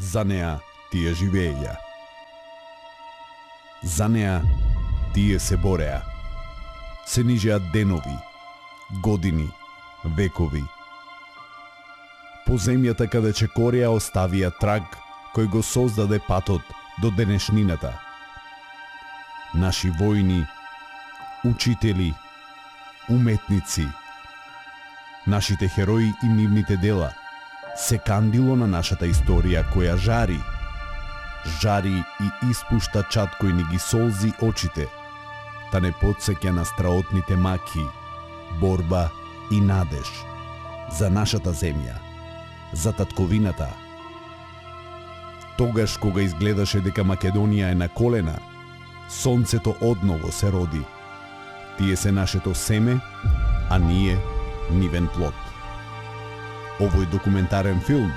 За неа тие живееја. За неа тие се бореа. Се нижеа денови, години, векови. По земјата каде чекореа оставија траг кој го создаде патот до денешнината. Наши војни, учители, уметници, нашите херои и нивните дела се кандило на нашата историја која жари и испушта чад кој ни ги солзи очите, та не потсеќа на страотните маки, борба и надеж за нашата земја, за татковината. Тогаш кога изгледаше дека Македонија е на колена, сонцето одново се роди. Тие се нашето семе, а ние нивен плод. Овој документарен филм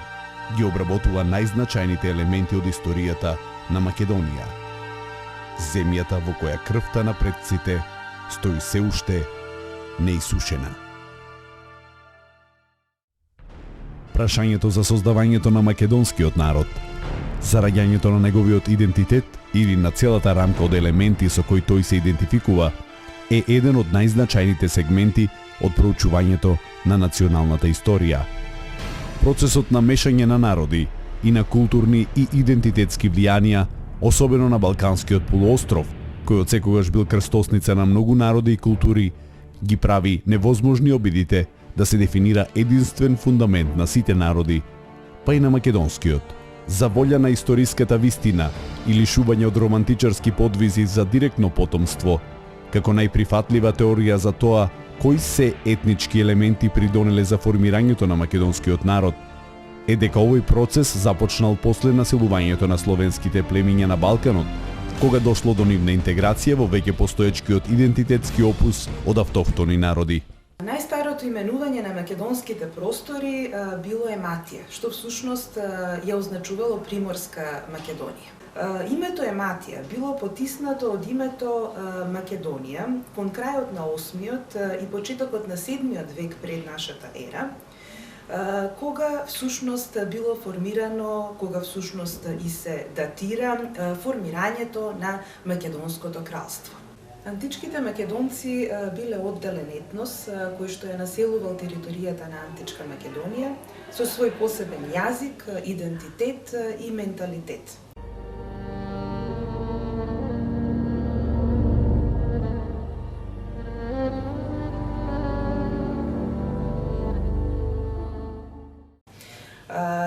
ги обработува најзначајните елементи од историјата на Македонија. Земјата во која крвта на предците стои се уште неисушена. Прашањето за создавањето на македонскиот народ, за раѓањето на неговиот идентитет или на целата рамка од елементи со кои тој се идентификува, е еден од најзначајните сегменти од проучувањето на националната историја. Процесот на мешање на народи и на културни и идентитетски влијанија, особено на Балканскиот полуостров, кој од секогаш бил крстосница на многу народи и култури, ги прави невозможни обидите да се дефинира единствен фундамент на сите народи, па и на македонскиот, за волја на историската вистина и лишување од романтичарски подвизи за директно потомство, како најприфатлива теорија за тоа кои се етнички елементи придонеле за формирањето на македонскиот народ, е дека овој процес започнал после населувањето на словенските племиња на Балканот, кога дошло до нивна интеграција во веќе постоечкиот идентитетски опус од автохтони народи. Најстарото именување на македонските простори било Ематија, што всушност ја означувало Приморска Македонија. Името Ематија било потиснато од името Македонија кон крајот на 8-миот и почетокот на 7-миот век пред нашата ера, кога всушност било формирано, кога всушност и се датира формирањето на Македонското кралство. Античките македонци биле одделен етнос кој што ја населувал територијата на античка Македонија со свој посебен јазик, идентитет и менталитет.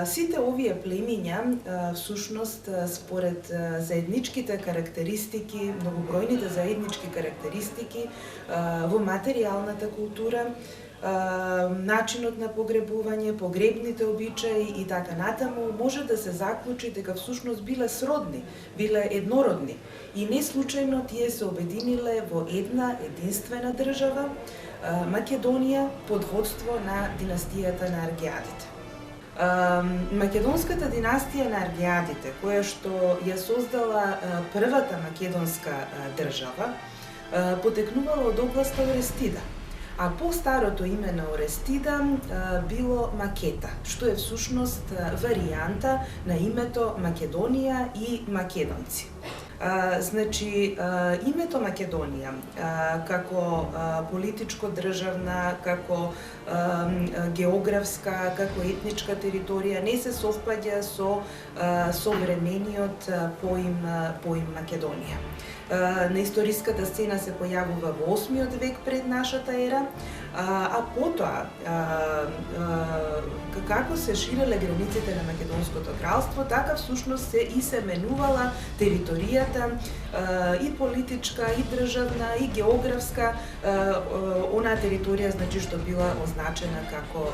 Сите овие племиња, всушност, според заедничките карактеристики, многобројните заеднички карактеристики во материјалната култура, начинот на погребување, погребните обичаи и така натаму, може да се заклучи дека всушност биле сродни, биле еднородни и не случајно тие се обединиле во една единствена држава, Македонија, под водство на династијата на Аргијадите. Македонската династија на Аргијадите, која што ја создала првата македонска држава, потекнувала од областа Орестида, а по-старото име на Орестида било Макета, што е всушност варијанта на името Македонија и македонци. Значи, името Македонија како политичко-државна, како географска, како етничка територија не се совпаѓа со современиот поим Македонија. На историската сцена се појавува во 8-миот век пред нашата ера, а потоа како се ширеле границите на Македонското кралство, така всушност се менувала територијата и политичка, и државна, и географска, онаа територија значи што била означена како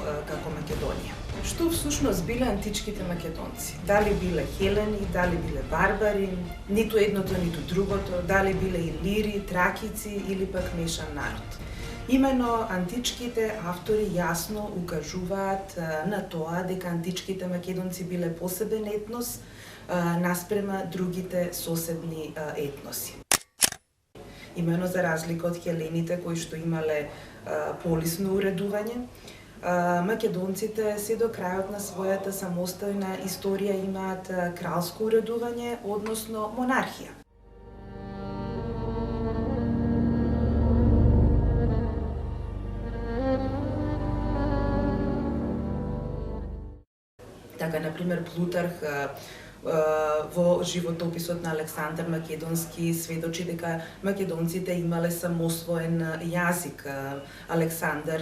Македонија. Што всушност биле античките македонци? Дали биле хелени, дали биле барбари, ниту едното, ниту другото, дали биле илири, тракици или пак мешан народ. Имено античките автори јасно укажуваат на тоа дека античките македонци биле посебен етнос наспрема другите соседни етноси. Имено за разлика од хелените кои што имале полисно уредување, македонците се до крајот на својата самостојна историја имаат кралско уредување, односно монархија. Така, например, Плутарх во животописот на Александар Македонски сведочи дека македонците имале самосвоен јазик. Александар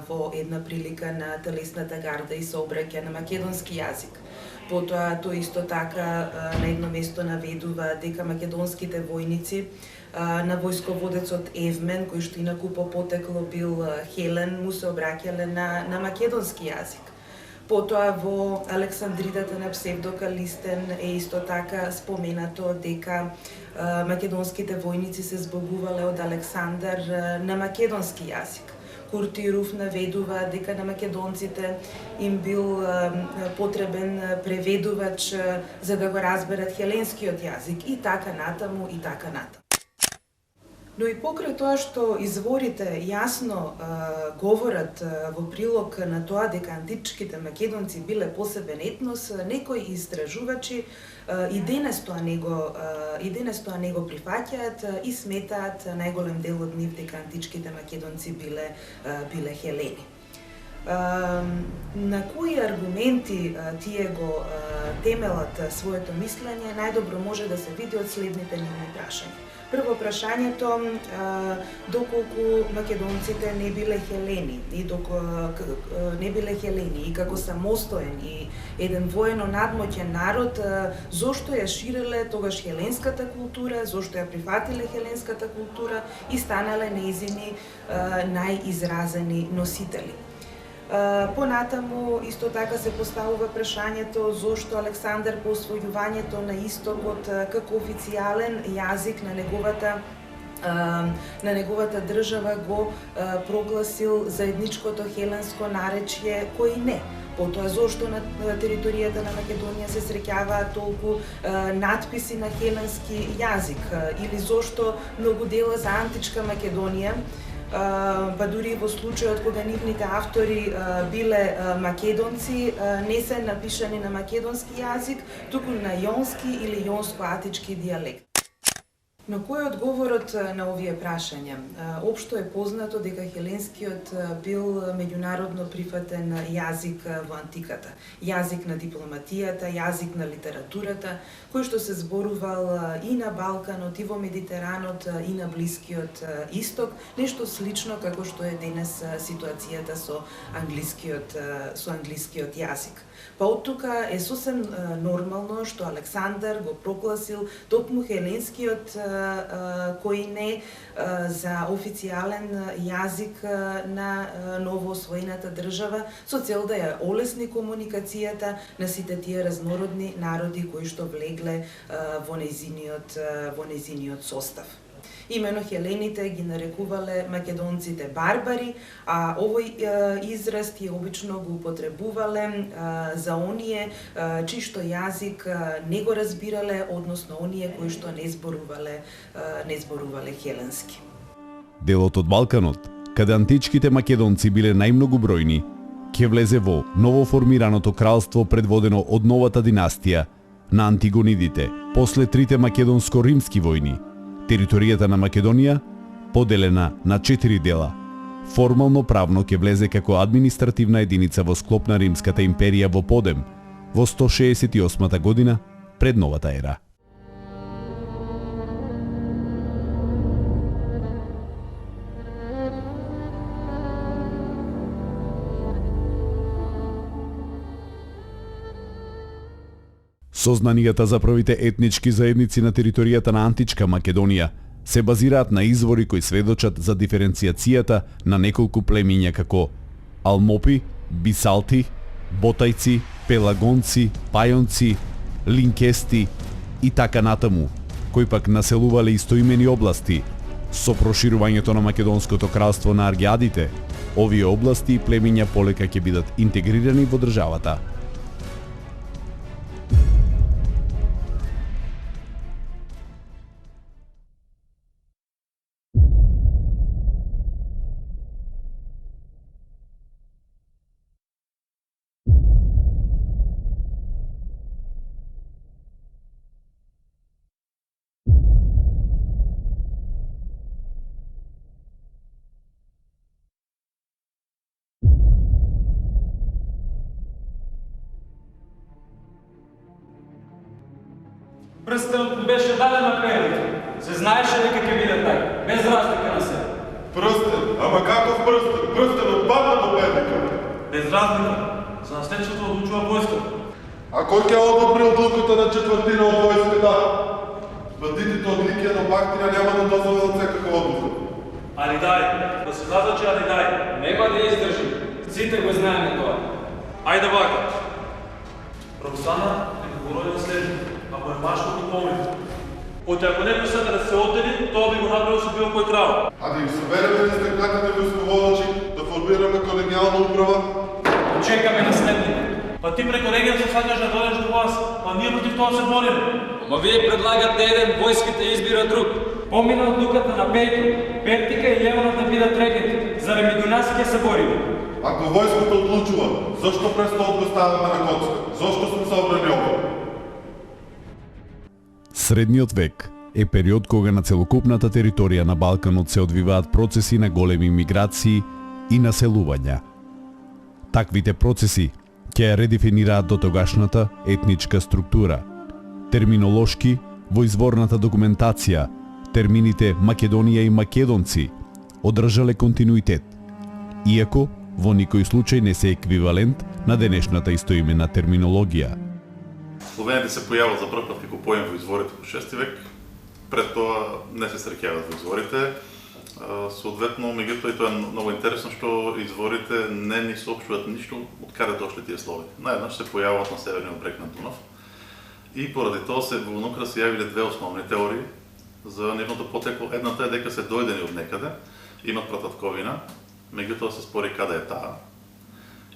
во една прилика на телесната гарда и се обраќа на македонски јазик. Потоа тој исто така на едно место наведува дека македонските војници на војсководецот Евмен, кој што инаку по потекло бил Хелен, му се обраќале на македонски јазик. Потоа во Александридата на Псевдокалистен е исто така споменато дека македонските војници се збогувале од Александар на македонски јазик. Куртируф наведува дека на македонците им бил потребен преведувач за да го разберат хеленскиот јазик и така натаму и така натаму. Но и покрај тоа што изворите јасно говорат во прилог на тоа дека античките македонци биле посебен етнос, некои истражувачи и денес тоа не го прифаќаат и сметаат најголем дел од нив дека античките македонци биле хелени. На кои аргументи тие го темелат своето мислење, најдобро може да се види од следните нивни прашања. Прво прашањето, доколку македонците не биле хелени и како самостоен и еден воено надмоќен народ, зошто ја ширеле тогаш хеленската култура, зошто ја прифатиле хеленската култура и станале нејзини најизразени носители. Понатаму исто така се поставува прашањето зошто Александар по освојувањето на истокот како официјален јазик на неговата држава го прогласил заедничкото хеленско наречје кој не. Потоа зошто на територијата на Македонија се среќаваат толку надписи на хеленски јазик или зошто многу дела за античка Македонија, па дури во случајот кога нивните автори биле македонци, не се напишани на македонски јазик, туку на јонски или јонско-атички дијалект. Но кој е одговорот на овие прашања? Општо е познато дека хеленскиот бил меѓународно прифатен јазик во антиката. Јазик на дипломатијата, јазик на литературата, кој што се зборувал и на Балканот, и во Медитеранот, и на Блискиот Исток, нешто слично како што е денес ситуацијата со англискиот јазик. Па од тука е сосем нормално што Александар го прогласил токму хеленскиот кој не за официјален јазик на новоосвоената држава со цел да ја олесни комуникацијата на сите тие разнородни народи кои што влегле во нејзиниот состав. Имено хелените ги нарекувале македонците барбари, а овој израз тие обично го употребувале за оние чиј што јазик не го разбирале, односно оние кои што не зборувале хеленски. Делот од Балканот, каде античките македонци биле најмногу бројни, ќе влезе во новоформираното кралство предводено од новата династија на Антигонидите после трите македонско-римски војни. Територијата на Македонија, поделена на 4 дела, формално правно ќе влезе како административна единица во склоп на Римската империја во Подем во 168 година пред новата ера. Сознанијата за првите етнички заедници на територијата на античка Македонија се базираат на извори кои сведочат за диференцијацијата на неколку племиња како Алмопи, Бисалти, Ботајци, Пелагонци, Пајонци, Линкести и така натаму, кои пак населувале истоимени области. Со проширувањето на Македонското кралство на Аргиадите, овие области и племиња полека ќе бидат интегрирани во државата. Пръстенът му беше даден на пеелите. Се знаеше ли какъв биде так, без разлика на себе? Пръстен? Ама какъв пръстен? Пръстен отпадна до бедника. Без разлика. За наследството отлучува войската. А кой ќе одобрил длъката на четвъртина от войската? Бандитите от Ликия на Бахтина няма да дозволят всякаква отлука. Али дай, да се казва, че али дай. Нема да издържи. Сите го знаеме това. Айде вака. Роксана е говорила следно, ако е машко го помни. От ако не присъда да се отдели, то би го направил с било кой крал. А да ги съберем ли стъкнатите войсководачи, да формираме колегиална управа? Чекаме наследника. Па ти преко регент се сакаш да дойдеш до власт, а ние против това се борим. Ма вие предлагате един, войските избира друг. Помина от дуката на Пейто, Пертика и Левана да бидат регент. Заради донасите се борим. Ако войското отлучува, защо престол го ставаме на коцка? Защо сме се обранили? Средниот век е период кога на целокупната територија на Балканот се одвиваат процеси на големи миграции и населувања. Таквите процеси ќе ја редефинираат дотогашната етничка структура. Терминолошки, во изворната документација, термините Македонија и македонци одржале континуитет, иако во никој случај не се еквивалент на денешната истоимена терминологија. Словените се појават за прв пат како поем во изворите во 6 век. Пред тоа не се среќават во изворите. Соодветно, меѓутоа и тоа е многу интересно што изворите не ни соопштуваат ништо од каде дошли тие слови. Наеднаш се појавуваат на северниот брег на Дунав и поради тоа се во науката се јавиле две основни теории за нивното потекло. Едната е дека се дојдени од некаде, имат прататковина, меѓутоа се спори каде е таа.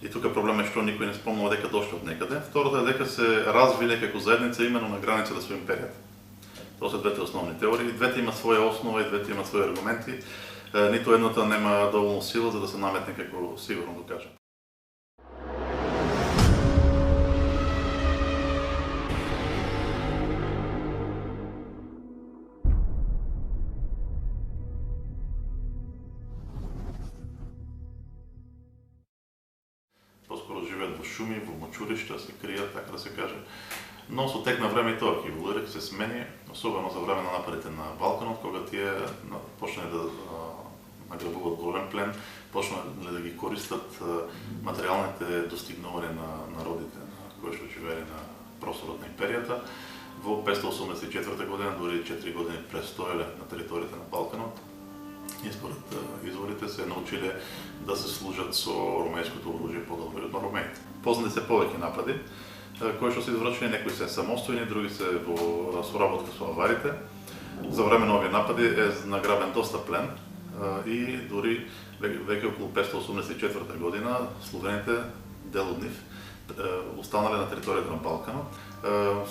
И тука проблемот е што никој не спомнува дека дошли од некаде. Втората е дека се развиле како заедница именно на границата со империјата. Тоа се двете основни теории. Двете имаат своја основа и двете имаат своји аргументи. Ниту едната нема доволно сила за да се наметне како сигурно докаже. Поскоро живеат во шуми, во мочуришта, се кријат, така да се каже. Но со тек на време и тоа ќе еволуира, ќе се смени, особено за време на нападите на Балканот, кога тие почнале да награбуваат голем плен, почнале да ги користат материјалните достигнувања на народите кои што живееле на просторот на империјата. Во 584 година, дури 4 години престоеле на територијата на Балканот и според изворите се научиле да се служат со ромејското оружје подобро од ромеите. Познати се повеќе напади, кои што се извршени, некои се самостојни, други се во соработка со аварите. За време на овие напади е награбен доста плен и дури веќе околу 584 година словените, дел од нив, останале на територијата на Балканот.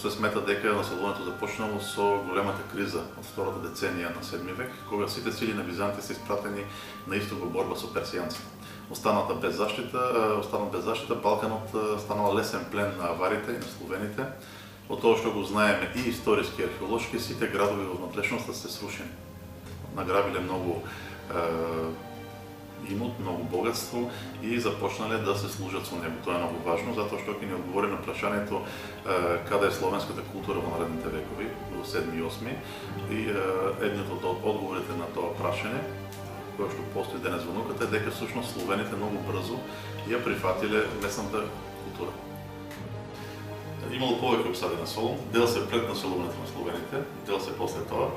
Се смета дека населувањето започнало со големата криза од втората деценија на 7 век, кога сите сили на Византија се испратени на исток во борба со персијанците. Останат без заштита, Балканот станал лесен плен на аварите и на словените. Од тоа што го знаеме и историски и археолошки, сите градови во внатрешноста се срушени. Награбиле многу имот, многу богатство и започнале да се служат со него. Тоа е многу важно, затоа што ќе ни одговори на прашањето каде е словенската култура во наредните векови, во 7 и 8. И едниот од одговорите на тоа прашање, кој што постои денес во науката, е дека всушност словените многу брзо ја прифатиле местната култура. Имало повеќе обсади на Солун, дел се пред населувањето на словените, дел се после тоа.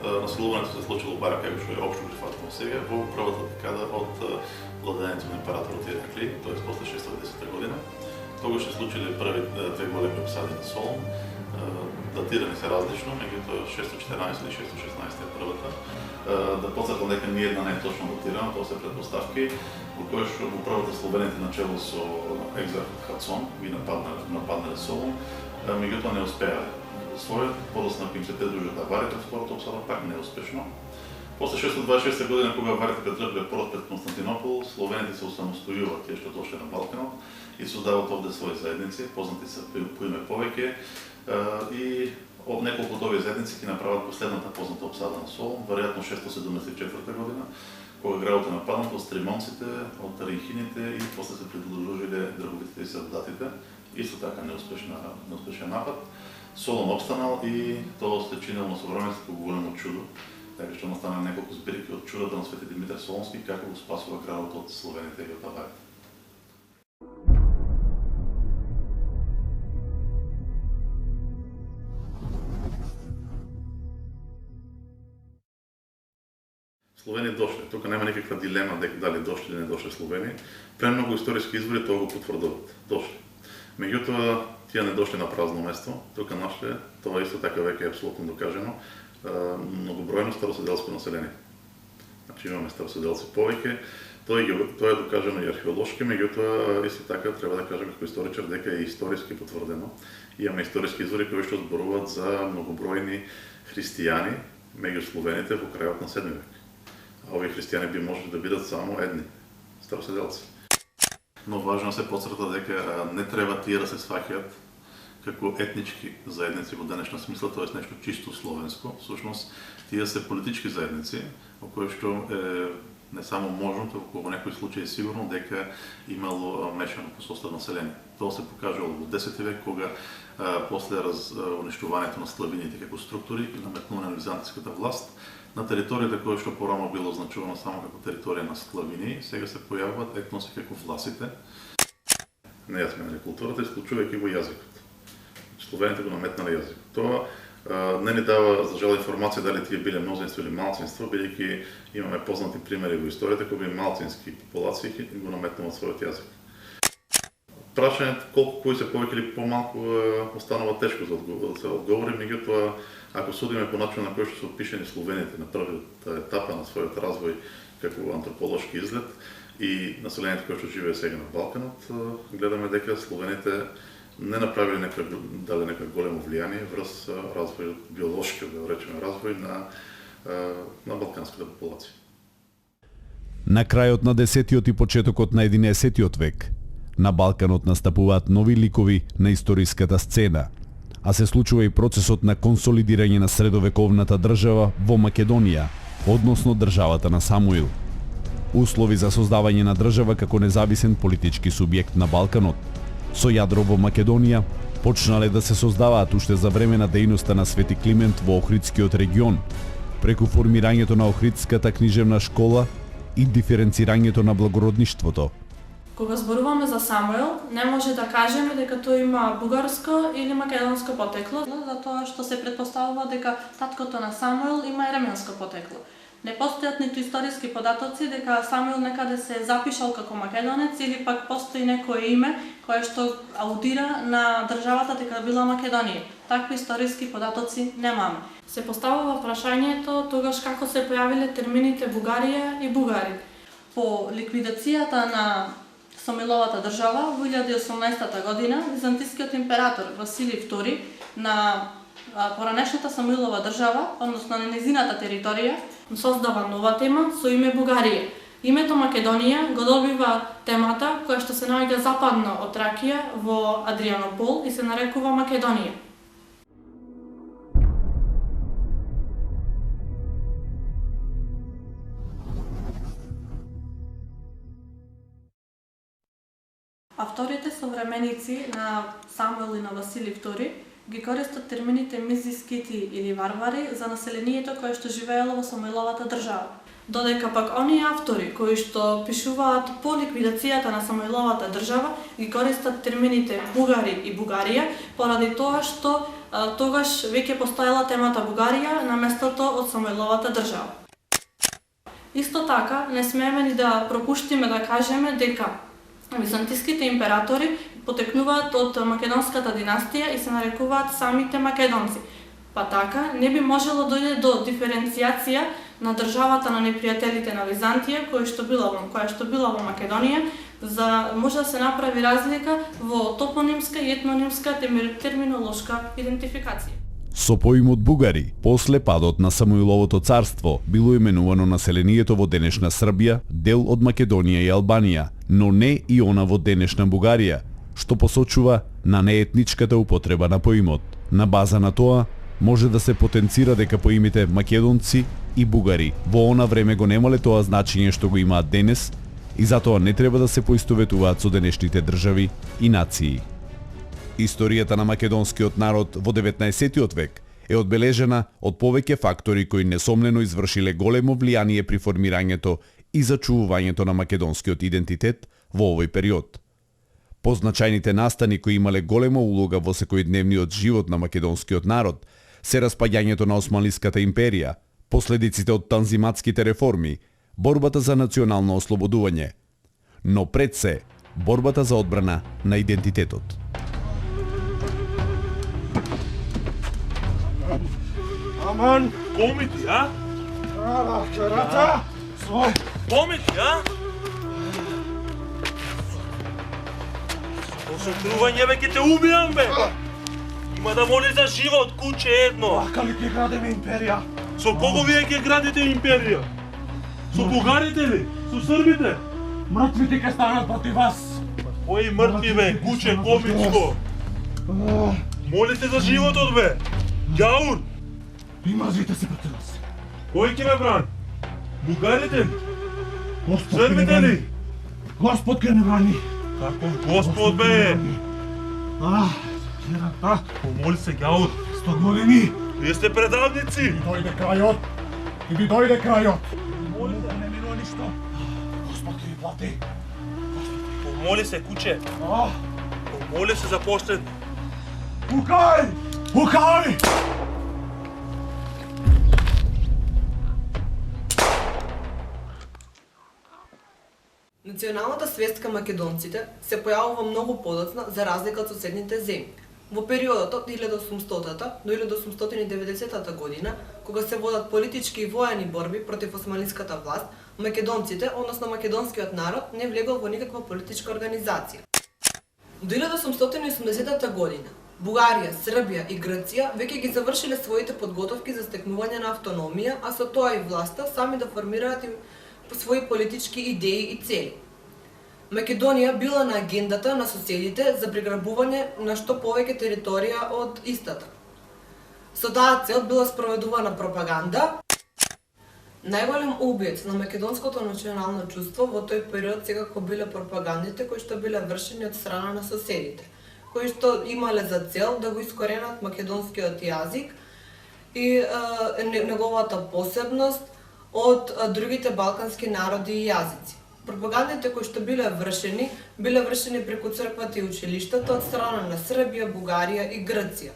Населувањето се случило барем како што е општо прифатено сега во првата декада од владењето на императорот Иракли, т.е. после 610 година. Тогаш се случиле први две големи обсади на Солун. Датирани се различно, меѓутоа 614 или 616 е првата. Да потсетам дека ни една не е точно датирана, тоа се предпоставки, во кои што во првата словените начело со екзархот Хацон ги нападнале Солун, меѓутоа не успеале. Својот, подоцна им се придружат аварите, второто обсада пак неуспешно. После 626 година, кога аварите претрпеле пород пред Константинопол, словените се осамостојуваат тие што дошле на Балканот и создаваат овде своји заедници, познати се по име повеќе, и од неколку од овие заедници ќе направат последната позната обсада на Солун, веројатно 674 година, кога градот е нападнат од стримонците, од рихините и после се придружиле дрговитите и сардатите, исто така неуспешен напад. Солон обстанал и тоа се чинело со времето како големо чудо. Така што настана неколку збирки од чудото на Свети Димитар Солонски како го спасува градот од словените и од аварите. Словени дошле. Тука нема никаква дилема дали дошле или не дошле Словени. Премногу историски извори тоа го потврдуваат. Дошле. Меѓутоа, тие не дошле на празно место, тука нашле, тоа исто така веќе е апсолутно докажено, многобројно староседелско население. Значи имаме староседелци повеќе, тоа е докажено и археолошки, меѓутоа исто така треба да кажеме како историчар дека е историски потврдено. Имаме историски извори кои што зборуваат за многобројни христијани меѓу словените во крајот на 7 век. А овие христијани би можели да бидат само едни староседелци. Но важно се потцрта дека не треба тие да се сваќаат како етнички заедници во денешна смисла, тоа е нешто чисто словенско. Всушност, тие се политички заедници, во кои што не само можно, туку во некои случаи сигурно дека имало мешано по состав население. Тоа се покажало во 10 век, кога после уништувањето на славините како структури и наметнување на византиската власт, на територијата која што порано било означувано само како територија на склавини, сега се појавуваат етноси како власите. Не ја сменале културата, исклучувајќи го јазикот. Словените го наметнале јазикот. Тоа не ни дава за жал информација дали тие биле мнозинство или малцинство, бидејќи имаме познати примери во историјата кога и малцински популации го наметнуваат својот јазик. Прашањето колку кои се повеќе или помалку останува тешко да се одговори, меѓутоа ако судиме по начинот на кој што се опишени словените на првата етапа на својот развој како антрополошки изглед и населението кое што живее сега на Балканот, гледаме дека словените не направиле нека големо влијание врз развојот, биолошкиот, да речеме, развој на балканската популација. На крајот на 10-тиот и почетокот на 11-тиот век, на Балканот настапуваат нови ликови на историската сцена, а се случува и процесот на консолидирање на средовековната држава во Македонија, односно државата на Самуил. Услови за создавање на држава како независен политички субјект на Балканот, со јадро во Македонија, почнале да се создаваат уште за време на дејноста на Свети Климент во Охридскиот регион, преку формирањето на Охридската книжевна школа и диференцирањето на благородништвото. Кога зборуваме за Самуил, не може да кажеме дека тој има бугарско или македонско потекло, затоа што се претпоставува дека таткото на Самуил има еременско потекло. Не постојат ниту историски податоци дека Самуил некаде се запишал како македонец или пак постои некое име кое што аудира на државата дека била Македонија. Такви историски податоци немаме. Се поставува прашањето тогаш како се појавиле термините Бугарија и бугари. По ликвидацијата на Самуиловата држава во 1018 година византискиот император Василий II на поранешната Самуилова држава, односно на незината територија, создава нова тема со име Бугарија. Името Македонија го добива темата која што се наоѓа западно од Тракија во Адрианопол и се нарекува Македонија. Авторите современици на Самуил и на Василий II ги користат термините мизи, скити или варвари за населението кое што живеело во Самуиловата држава. Додека пак оние автори кои што пишуваат по ликвидацијата на Самуиловата држава ги користат термините бугари и Бугарија, поради тоа што тогаш веќе постоела темата Бугарија на местото од Самуиловата држава. Исто така, не смееме ни да пропуштиме да кажеме дека византиските императори потекнуваат од македонската династија и се нарекуваат самите македонци. Па така, не би можело дојде до диференцијација на државата на непријателите на Византија, која што била во Македонија, за може да се направи разлика во топонимска и етнонимска терминолошка идентификација. Со поимот бугари, после падот на Самуиловото царство, било именувано населението во денешна Србија, дел од Македонија и Албанија, но не и она во денешна Бугарија, што посочува на неетничката употреба на поимот. На база на тоа, може да се потенцира дека поимите македонци и бугари во она време го немале тоа значење што го имаат денес и затоа не треба да се поистоветуваат со денешните држави и нации. Историјата на македонскиот народ во 19. век е одбележена од повеќе фактори кои несомнено извршиле големо влијание при формирањето и зачувувањето на македонскиот идентитет во овој период. Позначајните настани кои имале голема улога во секојдневниот живот на македонскиот народ се распаѓањето на Османлиската империја, последиците од танзиматските реформи, борбата за национално ослободување, но пред се борбата за одбрана на идентитетот. Аман! Коми ти, а? Карата! Коми ти, а? Со сокрување бе, ке те убијам бе! Има да моли за живот, куче едно! Лака ли ќе градиме империја? Со кого вие ќе градите империја? Со бугарите ли? Со србите? Мртвите ќе станат против вас! Кои мртви бе, куче, комичко? Молите за животот бе! Ѓаур! И мрзвите се против вас! Кој ќе ме брани? Бугарите ли? Господ Србите ли? Господ ќе не брани! Каков Господ бе? Керата! Помоли се, Ѓаур! 100 години! Вие сте предавници! Дојде крајот! И ви дојде крајот! Молите. Не минува ништо! Господ ќе ви плати! Помоли се, куче! Помоли се за поштедно! Пукај! Пукај! Националната свест кај македонците се појавува многу подоцна за разлика од соседните земји. Во периодот од 1800-та до 1890-та година, кога се водат политички и воени борби против османлиската власт, македонците, односно македонскиот народ, не влегол во никаква политичка организација. До 1880-та година, Бугарија, Србија и Грција веќе ги завршиле своите подготовки за стекнување на автономија, а со тоа и власта сами да формираат своји политички идеи и цели. Македонија била на агендата на соседите за приграбување на што повеќе територија од истата. Со таа цел била спроведувана пропаганда. Најголем убиец на македонското национално чувство во тој период секако биле пропагандите кои што биле вршени од страна на соседите, кои што имале за цел да го искоренат македонскиот јазик и неговата посебност од другите балкански народи и јазици. Пропагандите кои што биле вршени преку црквата и училиштата од страна на Србија, Бугарија и Грција.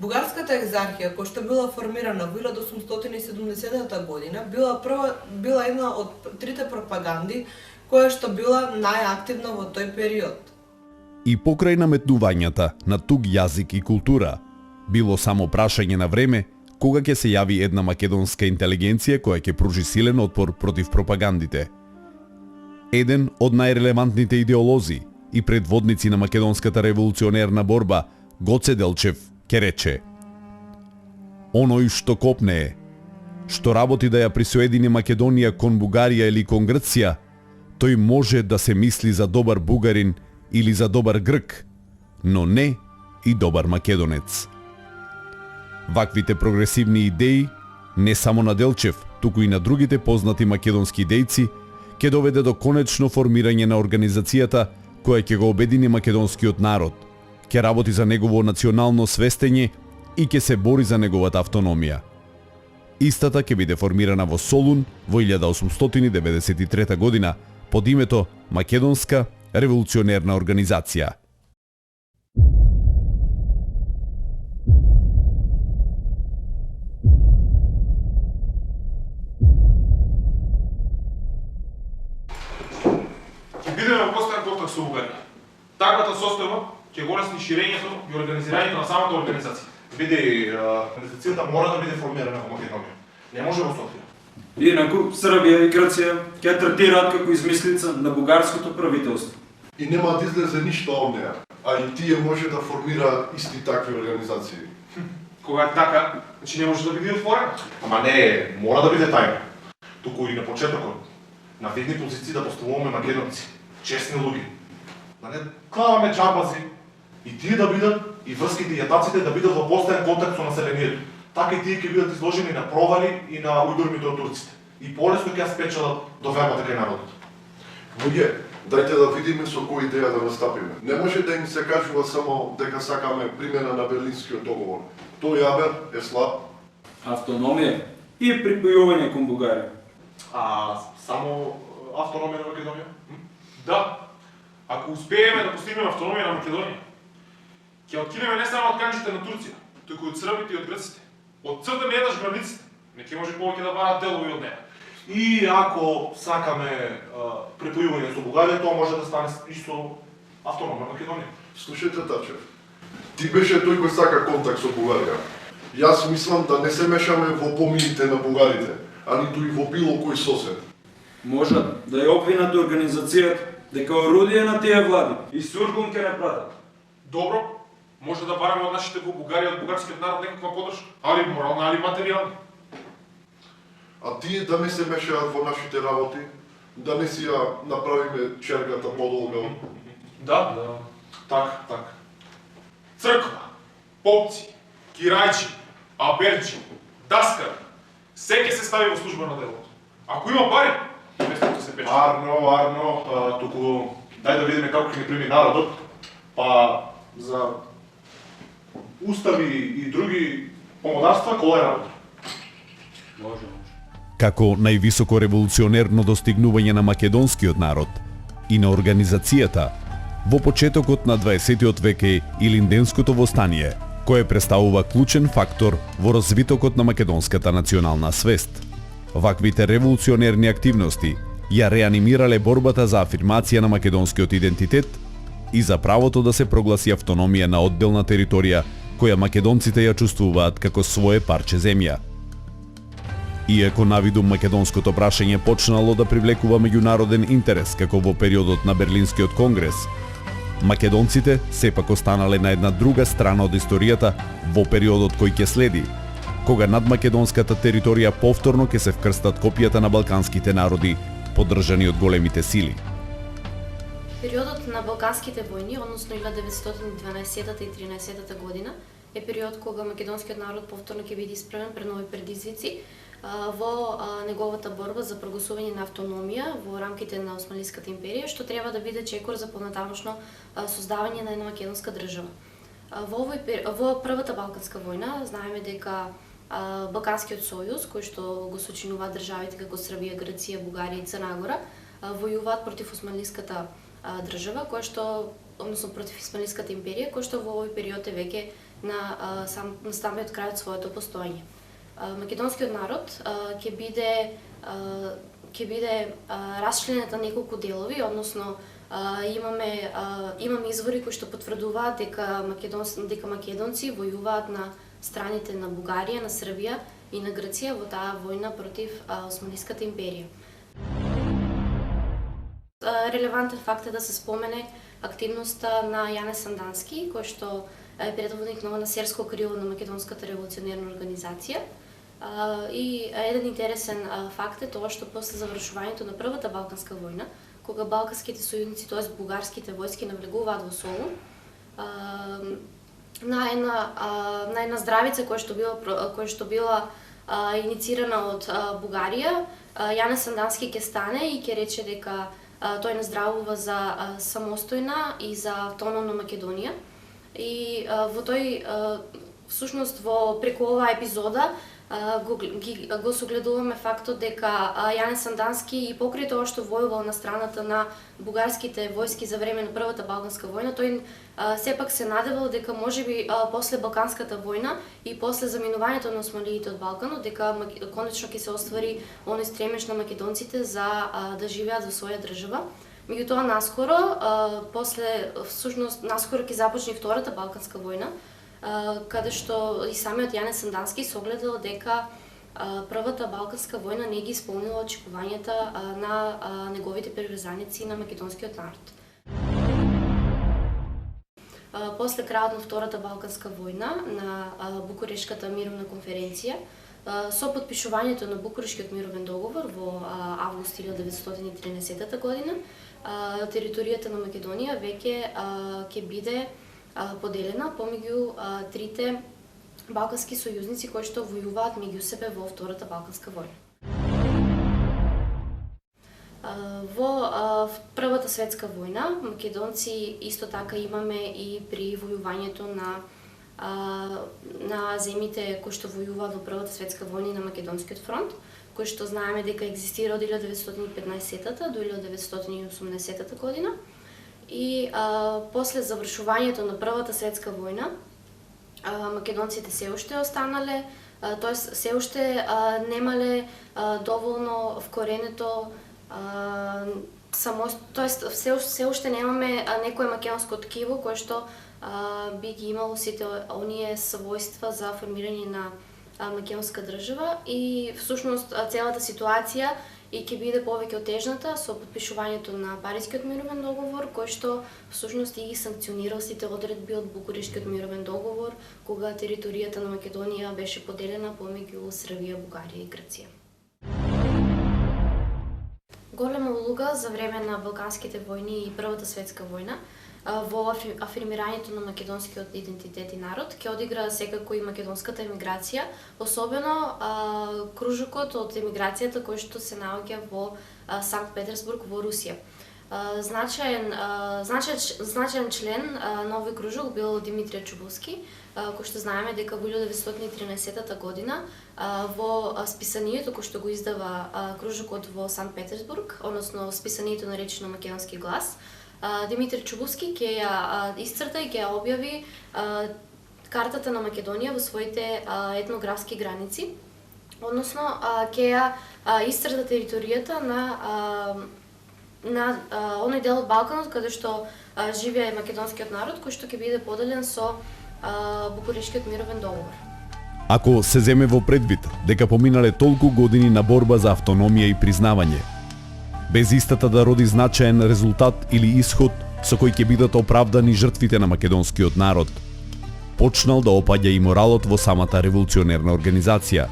Бугарската екзархија, која што била формирана во 1870 година, била една од трите пропаганди која што била најактивна во тој период. И покрај наметнувањата на туг јазик и култура, било само прашање на време кога ќе се јави една македонска интелигенција која ќе пружи силен отпор против пропагандите. Еден од најрелевантните идеолози и предводници на македонската револуционерна борба, Гоце Делчев, ќе рече: "Оној што копнее, што работи да ја присоедини Македонија кон Бугарија или кон Грција, тој може да се мисли за добар бугарин или за добар грк, но не и добар македонец." Ваквите прогресивни идеи, не само на Делчев, туку и на другите познати македонски дејци, ќе доведе до конечно формирање на организацијата која ќе го обедини македонскиот народ, ќе работи за негово национално свестење и ќе се бори за неговата автономија. Истата ќе биде формирана во Солун во 1893 година под името Македонска револуционерна организација. Бидеме во постојан контакт со Бугарија. Таквата состојба ќе го улесни ширењето и организирањето на самата организација. Види, организацијата мора да биде формирана во Македонија. Не може во Софија. Инаку Србија и Грција ќе третираат како измислица на бугарското правителство. И нема да излезе ништо од неа, а и тие може да формира исти такви организации. Кога е така, значи не може да биде отворена. Ама не, мора да биде тајна. Туку и на почетокот, на видни позиции да поставуваме македонци, честни луѓе. Да не клаваме џабази, и тие да бидат, и врските и јатаците да бидат во постојан контакт со населението. Така и тие ќе бидат изложени на провали и на ујдурмите од турците. И полесно ќе ја спечелат довербата кај народот. Луѓе, Дајте да видиме со која идеја да настапиме. Не може да им се кажува само дека сакаме примена на Берлинскиот договор. Тој јабер е слаб. Автономија и припојување кон Бугарија. А само автономија на Македонија? Да. Ако успееме да постигнеме автономија на Македонија, ќе откинеме не само од канџите на Турција, туку и од србите и од грците. Од цртаме еднаш границите, не ќе може повеќе да барат делови од неја. И ако сакаме припојување со Бугарија, тоа може да стане и со автономна Македонија. Слушајте, Тачев, ти беше тој кој сака контакт со Бугарија. Јас мислам да не се мешаме во помиите на бугарите, а ниту и во било кој сосед. Можат да ја обвинат организацијата дека орудие на тие влади и сургун ќе не пратат. Добро, може да бараме од нашите во Бугарија, од бугарскиот народ некаква подршка, али морална, али материјална. А тие да не се мешаат во нашите работи, да не си ја направиме чергата подолга. Да, така. Црква, попци, кирајчи, аберчи, даскари, се ќе се стави во служба на делото. Ако има пари, местото се пече. Арно, туку дај да видиме како ќе ни прими народот, па за устави и други помодарства кола е работа. Може. Како највисоко револуционерно достигнување на македонскиот народ и на организацијата, во почетокот на 20 век е Илинденското востание, кое представува клучен фактор во развитокот на македонската национална свест. Ваквите револуционерни активности ја реанимирале борбата за афирмација на македонскиот идентитет и за правото да се прогласи автономија на одделна територија која македонците ја чувствуваат како свое парче земја. Иако навидум македонското прашање почнало да привлекува меѓународен интерес како во периодот на Берлинскиот конгрес, македонците сепак останале на една друга страна од историјата во периодот кој ќе следи, кога над македонската територија повторно ќе се вкрстат копијата на балканските народи, поддржани од големите сили. Периодот на Балканските војни, односно 1912 и 13 година, е период кога македонскиот народ повторно ќе биде исправен пред нови предизвици во неговата борба за прогласување на автономија во рамките на Османлиската империја, што треба да биде чекор за понатамошно создавање на една македонска држава. Во првата Балканска војна знаеме дека Балканскиот сојуз, кој што го сочинуваат државите како Србија, Грција, Бугарија и Црна Гора, војуваат против Османлиската држава, која што, односно против Османлиската империја, која што во овој период е веќе на самиот крај од своето постоење. Македонскиот народ ќе биде расчленет на неколку делови, односно имаме извори кои што потврдуваат дека македонци војуваат на страните на Бугарија, на Србија и на Грција во таа војна против Османлиската империја. Релевантен факт е да се спомене активноста на Јане Сандански, кој што е предводник на насерско крило на Македонската револуционерна организација. И еден интересен факт е тоа што после завршувањето на Првата Балканска војна, кога балканските сојузници, т.е. бугарските војски навлегуваат во Солун, на една здравица која што била иницирана од Бугарија, Јане Сандански ќе стане и ќе рече дека тој наздравува за самостојна и за автономна Македонија. И всушност преку оваа епизода го согледуваме фактот дека Јане Сандански и покрај тоа што војувал на страната на бугарските војски за време на Првата Балканска војна, тој сепак се надевал дека можеби после Балканската војна и после заминувањето на османлиите од Балканот, дека конечно ќе се оствари оној стремеж на македонците за да живеат во своја држава. Меѓутоа наскоро ќе започне Втората Балканска војна, каде што и самиот Јане Сандански согледал дека Првата Балканска војна не ги исполнила очекувањата на неговите приврзаници на македонскиот народ. После крајот на Втората Балканска војна на Букурешката мировна конференција, со подпишувањето на Букурешкиот мировен договор во август 1913 година, територијата на Македонија веќе ќе биде поделена помеѓу трите балкански сојузници кои што војуваат меѓу себе во Втората Балканска војна. Во Првата светска војна македонци исто така имаме и при војувањето на земите кои што војуваат во Првата светска војна на Македонскиот фронт, кој што знаеме дека екзистира од 1915 до 1980 година. И после завршувањето на Првата светска војна, македонците се уште останале, тоест се уште немале доволно вкоренето тоест се уште немаме некое македонско ткиво кое што би ги имало сите оние својства за формирање на македонска држава и всушност целата ситуација и ќе биде повеќе отежната со подпишувањето на Парискиот мировен договор, кој што всушност и ги санкционирал сите одредби од Букурешткиот мировен договор, кога територијата на Македонија беше поделена помеѓу Србија, Бугарија и Грција. Голема улога за време на Балканските војни и Првата светска војна во афирмирањето на македонскиот идентитет и народ ќе одигра секако и македонската емиграција, особено кружокот од емиграцијата кој што се наоѓа во Санкт Петерсбург во Русија. Значаен член на овој кружок бил Димитрije Чубовски, кој што знаеме дека во 1913 година во списанието кој што го издава кружокот во Санкт Петерсбург, односно списанието наречено Македонски глас, Димитрije Чубовски ќе ја исцрта и ќе ја објави картата на Македонија во своите етнографски граници, односно ќе ја исцрта територијата на оној дел од Балканот каде што живее македонскиот народ, кој што ќе биде поделен со Букурешткиот мировен договор. Ако се земе во предвид дека поминале толку години на борба за автономија и признавање, без истата да роди значаен резултат или исход со кој ќе бидат оправдани жртвите на македонскиот народ, почнал да опаѓа и моралот во самата револуционерна организација.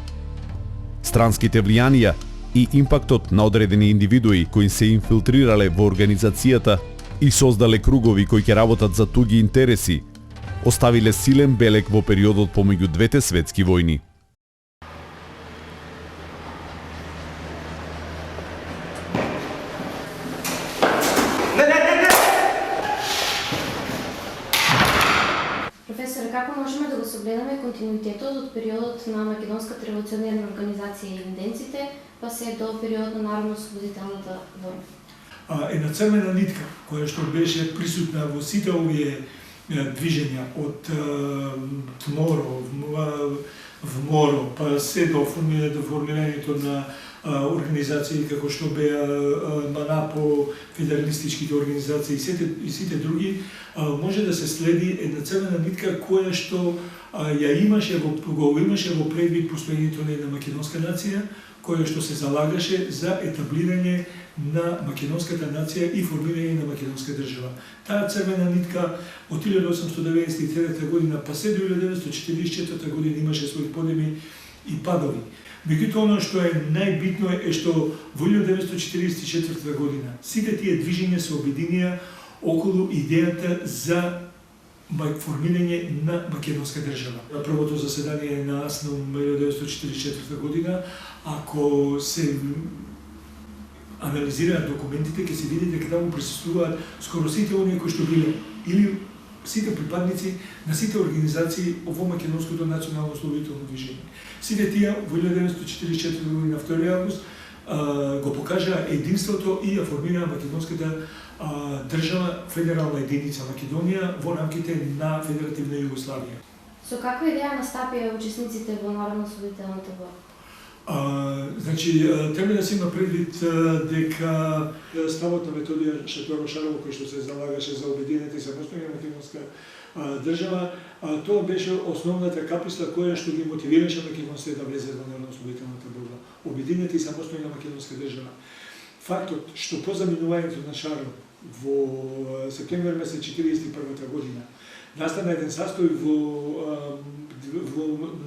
Странските влијанија и импактот на одредени индивидуи кои се инфилтрирале во организацијата и создале кругови кои ќе работат за туги интереси, оставиле силен белег во периодот помеѓу двете светски војни. Професоре, како можеме да го согледаме континуитетот од периодот на Македонската револуционерна организација и инденците, па се до периодот на Народно-ослободителната војна? Една црвена нитка која што беше присутна во сите овие движења од Тморо, Вморо, па се до формирањето на организации како што беа МАНАПО, федералистичките организации и сите други, може да се следи една црвена нитка која што го имаше во предвид постоењето на една македонска нација, која што се залагаше за етаблирање на македонската нација и формирање на македонска држава. Таа црвена нитка од 1893 година па се до 1944 година имаше своји подеми и падови. Меѓутоа, оно што е најбитно е што во 1944 година сите тие движења се обединија околу идејата за формирање на македонска држава. На првото заседание на АСНОМ 1944 година, ако се анализираат документите, ќе се види дека таму присуствуваат скоро сите оние кои што биле или сите припадници на сите организации во македонското национално ослободително движење. Сите тие во 1944 година 2 август го покажаа единството и ја формираа македонската држава, федерална единица Македонија во рамките на Федеративна Југославија. Со каква идеја настапија учесниците во Народно-ослободителната војна? Значи, треба да се има предвид дека ставот на Методија Шаторо-Шарова, кој што се залагаше за обединета и самостојна македонска држава, тоа беше основната каписла која што ги мотивираше македонците да влезат во Народно-ослободителната борба. Обединета и самостојна македонска држава. Фактот што по заминувањето на Шаров во септември месец 1941 година настана еден застој во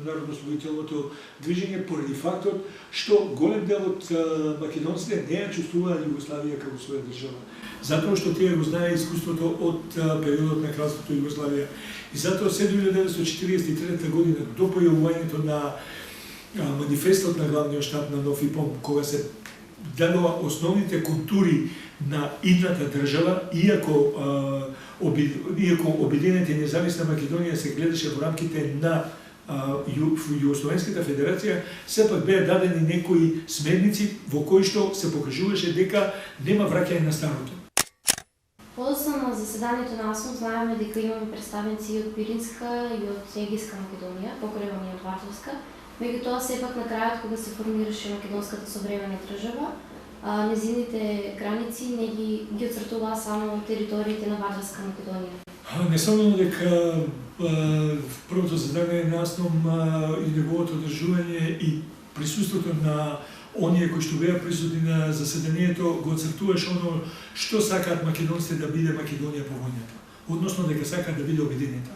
Народно-ослободителното движење поради фактот што голем дел од македонците не ја чувствуваат Југославија како своја држава. Затоа што тие го знае искуството од периодот на кралството Југославија. И затоа се до 1943 година до појавувањето на манифестот на главниот штаб на НОФИПОМ, кога се дадоа основните контури на идната држава, иако Обединената и независна Македонија се гледаше во рамките на Југословенската федерација, сепак беа дадени некои смерници во кои што се покажуваше дека нема враќање на старото. Подоцна на заседанието на АСМ знаеме дека имаме представници и од Пиринска и од Егейска Македонија, покревани од Вардарска. Меѓутоа, сепак на крајот кога се формираше македонската современа држава, незините граници не ги оцртуваа само териториите на Вардарска Македонија. Несомнено дека првото задание на АСНОМ и неговото одржување и присуството на оние кои што беа присутни на заседанието го оцртуваше оно што сакаат македонците да биде Македонија по војната, односно дека сакаат да биде обединета.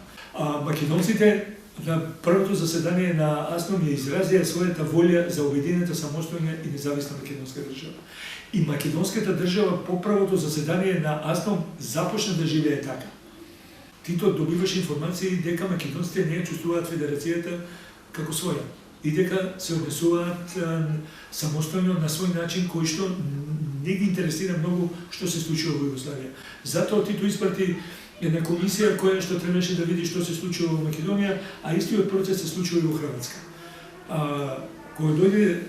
Македонците на првото заседание на АСНОМ ја изразија својата волја за обединета, самостојна и независна македонска држава. И македонската држава по првото заседание на АСНОМ започна да живее така. Тито добиваше информации дека македонците не ја чувствуваат федерацијата како своја и дека се однесуваат самостојно на свој начин кој што не ги интересира многу што се случува во Југославија. Затоа Тито испрати една комисија која што требаше да види што се случува во Македонија, а истиот процес се случува и во Хрватска. Кога дојде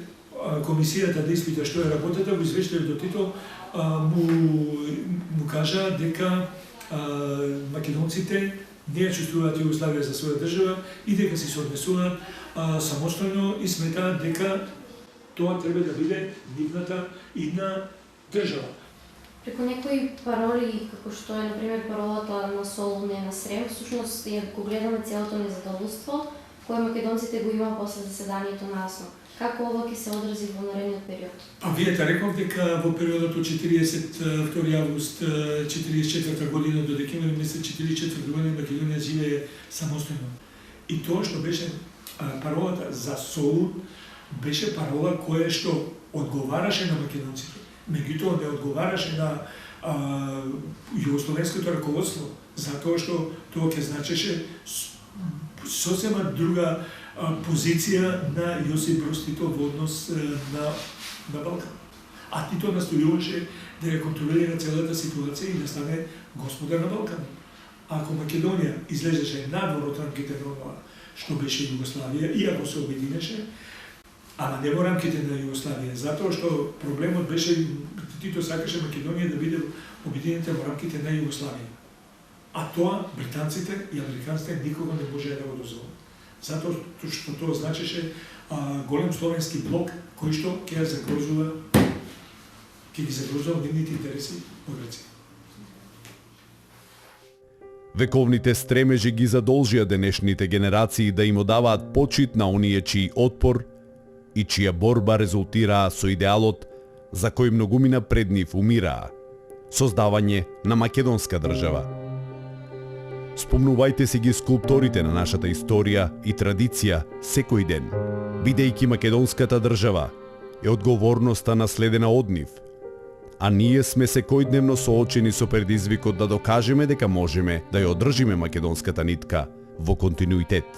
комисијата да испита што е работата, во извештајот до Тито му кажа дека македонците не ја чувствуваат Југославија за своја држава и дека се однесуваат самостојно и сметаат дека тоа треба да биде нивната идна држава. Преку некои пароли, како што е, например, паролата на Солун не на Срем, всушност ја го гледаме целото незадоволство, кое македонците го има после заседанието на АСНО. Како ова ќе се одрази во наредниот период? Вие реков дека во периодот од 42 август 44 година до декември месец 44 година Македонија живее самостојно. И тоа што беше паролата за Солун беше парола која што одговараше на македонците. Меѓутоа не одговараше на југословенското раководство, затоа што тоа ќе значеше сосема друга позиција на Јосип Брз Тито во однос на Балкан. А Тито настојуваше да ја контролира целата ситуација и да стане господар на Балкан. Ако Македонија излезеше надвор од рамките на онова што беше Југославија, иако се обединеше, ама не во рамките на Југославија, затоа што проблемот беше Тито сакаше Македонија да биде обединета во рамките на Југославија. А тоа британците и американците никога не можеа да го дозволат. Затоа што тоа значеше голем словенски блок кој што ќе ги загрозува нивните интереси во Грција. Вековните стремежи ги задолжија денешните генерации да им одаваат почит на оние чиј отпор и чија борба резултираа со идеалот за кој многумина пред нив умираа – создавање на македонска држава. Спомнувајте си ги скулпторите на нашата историја и традиција секој ден. Бидејќи македонската држава е одговорноста наследена од нив, а ние сме секојдневно соочени со предизвикот да докажеме дека можеме да ја одржиме македонската нитка во континуитет.